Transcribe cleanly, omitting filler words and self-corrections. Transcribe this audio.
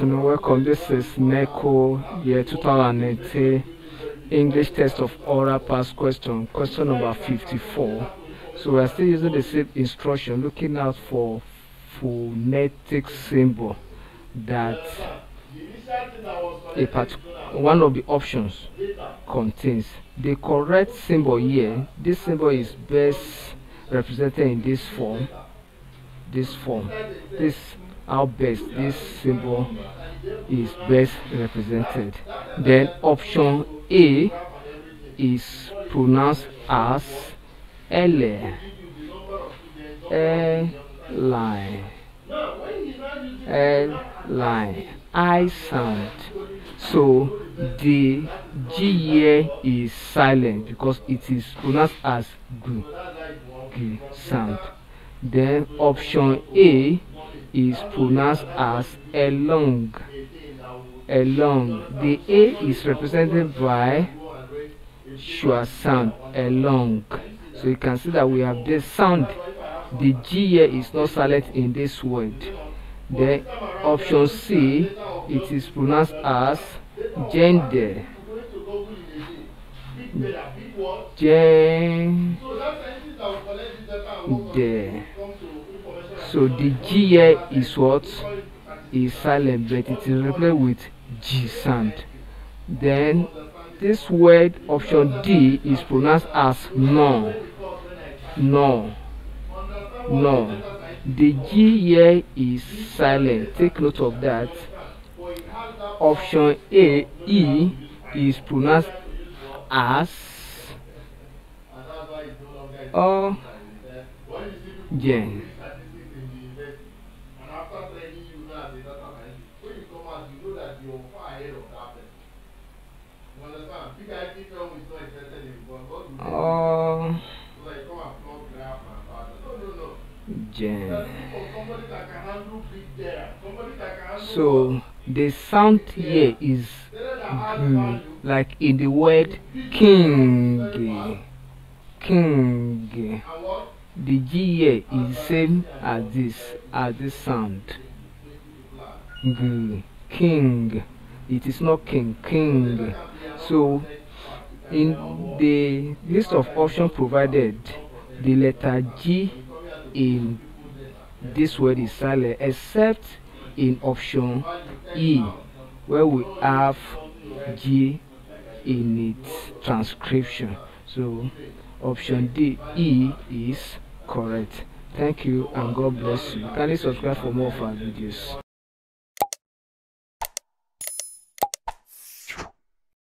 afternoon. Welcome. This is Neco, year 2019, English test of oral past question, question number 54. So we are still using the same instruction, looking out for phonetic symbol that one of the options contains. The correct symbol here, this symbol is best represented in this form. This how best this symbol is best represented. Then option A is pronounced as L line I sound. So the G here is silent because it is pronounced as G sound. Then option A is pronounced as along. The A is represented by sure sound, along. So you can see that we have this sound. The G here is not silent in this word. Then option C, it is pronounced as gender. So the G here is what? Is silent, but it is replaced with G sound. Then this word option D is pronounced as no. The G here is silent. Take note of that. Option E is pronounced as Gen. So the sound here is G, like in the word king. The G here is same as this sound. G, king. It is not king. So in the list of options provided, the letter G in this word is silent, except in option E, where we have G in its transcription. So option E is correct. Thank you and God bless you. Kindly subscribe for more of our videos.